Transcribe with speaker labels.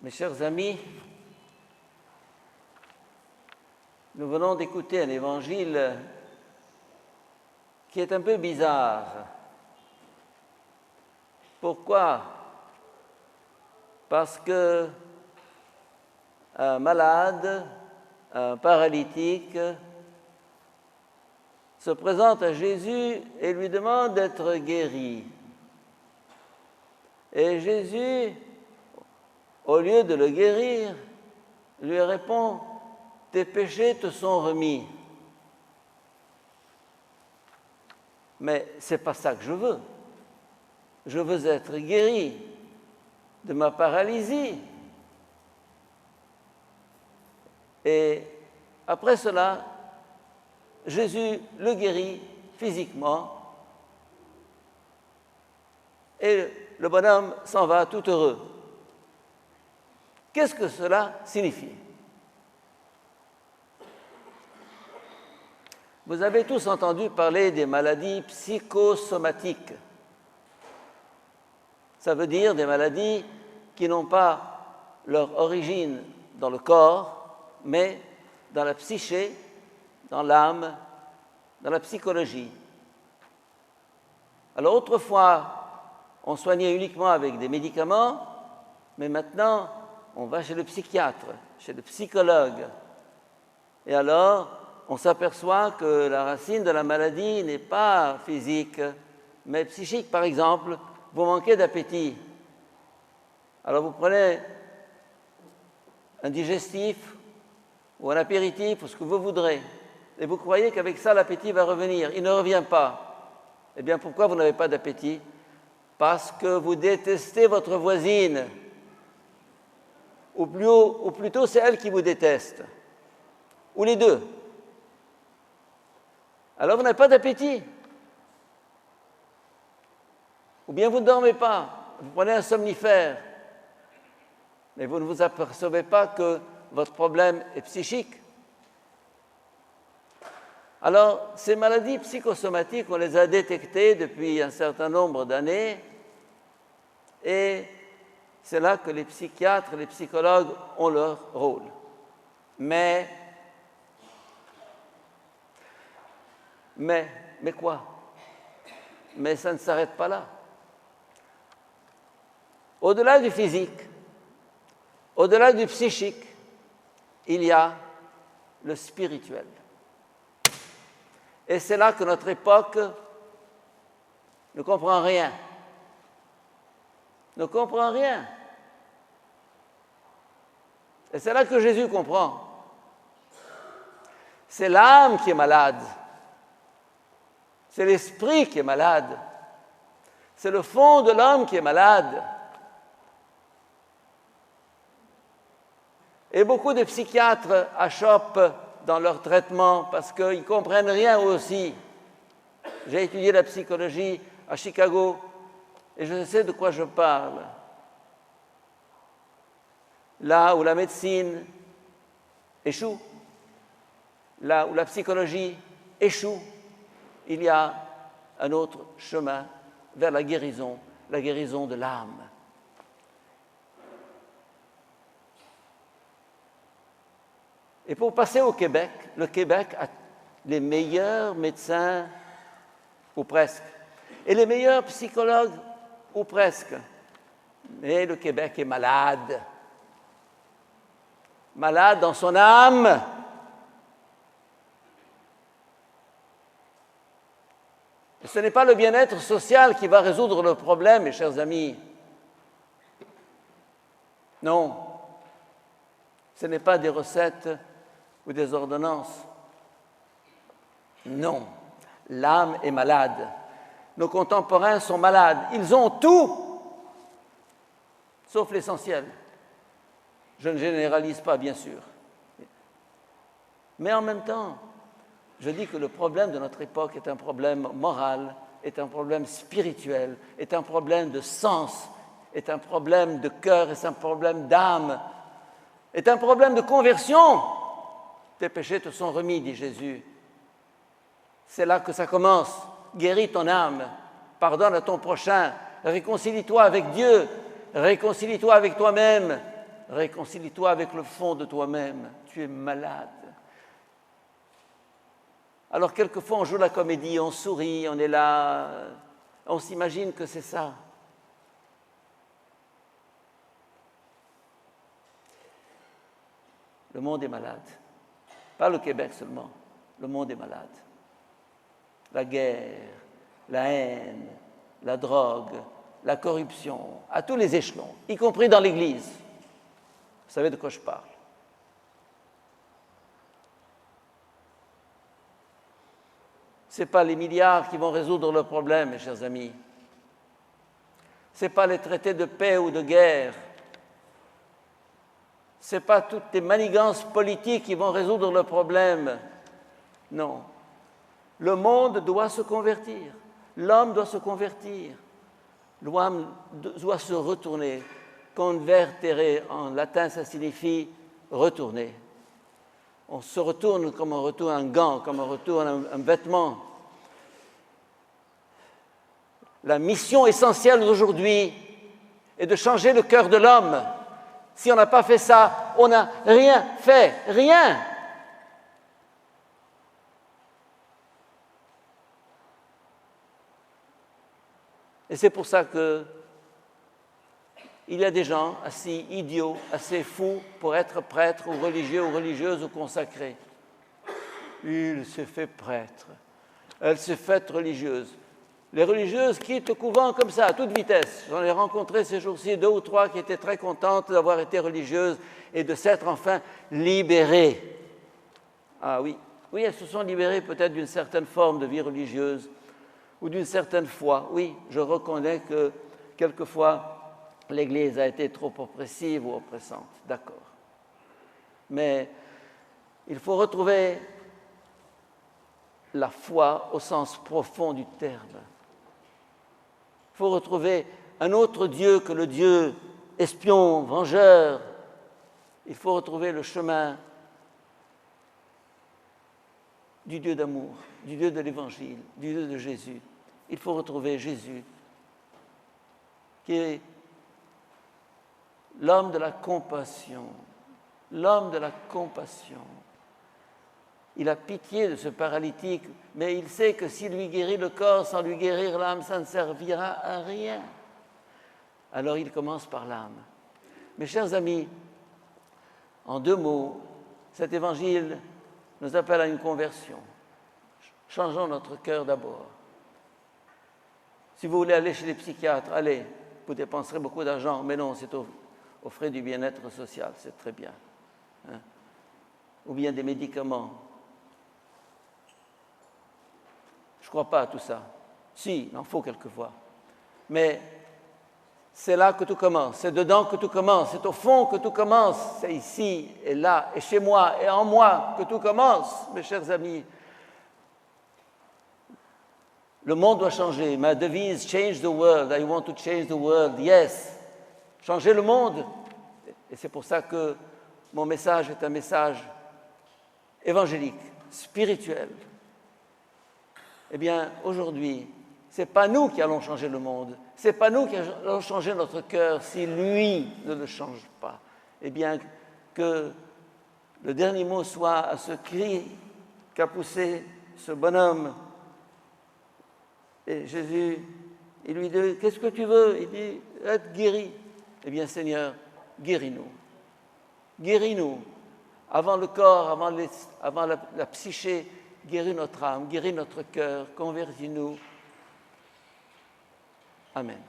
Speaker 1: Mes chers amis, nous venons d'écouter un évangile qui est un peu bizarre. Pourquoi? Parce que un malade, un paralytique, se présente à Jésus et lui demande d'être guéri. Et Jésus, au lieu de le guérir, lui répond « Tes péchés te sont remis ». Mais ce n'est pas ça que je veux. Je veux être guéri de ma paralysie. Et après cela, Jésus le guérit physiquement et le bonhomme s'en va tout heureux. Qu'est-ce que cela signifie? Vous avez tous entendu parler des maladies psychosomatiques. Ça veut dire des maladies qui n'ont pas leur origine dans le corps, mais dans la psyché, dans l'âme, dans la psychologie. Alors autrefois, on soignait uniquement avec des médicaments, mais maintenant, on va chez le psychiatre, chez le psychologue. Et alors, on s'aperçoit que la racine de la maladie n'est pas physique, mais psychique. Par exemple, vous manquez d'appétit. Alors vous prenez un digestif ou un apéritif ou ce que vous voudrez. Et vous croyez qu'avec ça, l'appétit va revenir. Il ne revient pas. Eh bien, pourquoi vous n'avez pas d'appétit? Parce que vous détestez votre voisine. Ou plutôt, c'est elle qui vous déteste. Ou les deux. Alors, vous n'avez pas d'appétit. Ou bien vous ne dormez pas. Vous prenez un somnifère. Mais vous ne vous apercevez pas que votre problème est psychique. Alors, ces maladies psychosomatiques, on les a détectées depuis un certain nombre d'années et c'est là que les psychiatres, les psychologues ont leur rôle. Mais quoi? Mais ça ne s'arrête pas là. Au-delà du physique, au-delà du psychique, il y a le spirituel. Et c'est là que notre époque ne comprend rien. Ne comprend rien. Et c'est là que Jésus comprend. C'est l'âme qui est malade. C'est l'esprit qui est malade. C'est le fond de l'homme qui est malade. Et beaucoup de psychiatres achoppent dans leur traitement parce qu'ils ne comprennent rien aussi. J'ai étudié la psychologie à Chicago et je sais de quoi je parle. Là où la médecine échoue, là où la psychologie échoue, il y a un autre chemin vers la guérison de l'âme. Et pour passer au Québec, le Québec a les meilleurs médecins, ou presque, et les meilleurs psychologues, ou presque. Mais le Québec est malade. Malade dans son âme. Et ce n'est pas le bien-être social qui va résoudre le problème, mes chers amis. Non. Ce n'est pas des recettes ou des ordonnances. Non, l'âme est malade. Nos contemporains sont malades. Ils ont tout, sauf l'essentiel. Je ne généralise pas, bien sûr. Mais en même temps, je dis que le problème de notre époque est un problème moral, est un problème spirituel, est un problème de sens, est un problème de cœur, est un problème d'âme, est un problème de conversion. Tes péchés te sont remis, dit Jésus. C'est là que ça commence. Guéris ton âme, pardonne à ton prochain, réconcilie-toi avec Dieu, réconcilie-toi avec toi-même réconcilie-toi avec le fond de toi-même. Tu es malade. Alors quelquefois on joue la comédie, on sourit, on est là, on s'imagine que c'est ça. Le monde est malade. Pas le Québec seulement, le monde est malade. La guerre, la haine, la drogue, la corruption, à tous les échelons, y compris dans l'Église. Vous savez de quoi je parle. Ce n'est pas les milliards qui vont résoudre le problème, mes chers amis. Ce n'est pas les traités de paix ou de guerre. Ce n'est pas toutes les manigances politiques qui vont résoudre le problème. Non. Le monde doit se convertir. L'homme doit se convertir. L'homme doit se retourner. Convertere, en latin, ça signifie retourner. On se retourne comme on retourne un gant, comme on retourne un vêtement. La mission essentielle d'aujourd'hui est de changer le cœur de l'homme. Si on n'a pas fait ça, on n'a rien fait, rien. Et c'est pour ça que il y a des gens assez idiots, assez fous pour être prêtres ou religieux ou religieuses ou consacrés. Il s'est fait prêtre, elle s'est faite religieuse. Les religieuses quittent le couvent comme ça, à toute vitesse. J'en ai rencontré ces jours-ci 2 ou 3 qui étaient très contentes d'avoir été religieuses et de s'être enfin libérées. Ah oui, oui, elles se sont libérées peut-être d'une certaine forme de vie religieuse ou d'une certaine foi. Oui, je reconnais que quelquefois l'Église a été trop oppressive ou oppressante, d'accord. Mais il faut retrouver la foi au sens profond du terme. Il faut retrouver un autre Dieu que le Dieu espion, vengeur. Il faut retrouver le chemin du Dieu d'amour, du Dieu de l'Évangile, du Dieu de Jésus. Il faut retrouver Jésus, qui est l'homme de la compassion. L'homme de la compassion. Il a pitié de ce paralytique, mais il sait que s'il lui guérit le corps sans lui guérir l'âme, ça ne servira à rien. Alors il commence par l'âme. Mes chers amis, en 2 mots, cet évangile nous appelle à une conversion. Changeons notre cœur d'abord. Si vous voulez aller chez les psychiatres, allez, vous dépenserez beaucoup d'argent, mais non, c'est aux frais du bien-être social, c'est très bien. Hein? Ou bien des médicaments. Je ne crois pas à tout ça. Si, il en faut quelquefois. Mais c'est là que tout commence, c'est dedans que tout commence, c'est au fond que tout commence, c'est ici et là, et chez moi et en moi que tout commence, mes chers amis. Le monde doit changer. Ma devise, change the world, I want to change the world, yes. Changer le monde. Et c'est pour ça que mon message est un message évangélique, spirituel. Eh bien, aujourd'hui, ce n'est pas nous qui allons changer le monde, ce n'est pas nous qui allons changer notre cœur si lui ne le change pas. Eh bien, que le dernier mot soit à ce cri qu'a poussé ce bonhomme. Et Jésus, il lui dit, qu'est-ce que tu veux? Il dit, être guéri. Eh bien, Seigneur, guéris-nous. Guéris-nous. Avant le corps, avant la psyché, guéris notre âme, guéris notre cœur, convertis-nous. Amen.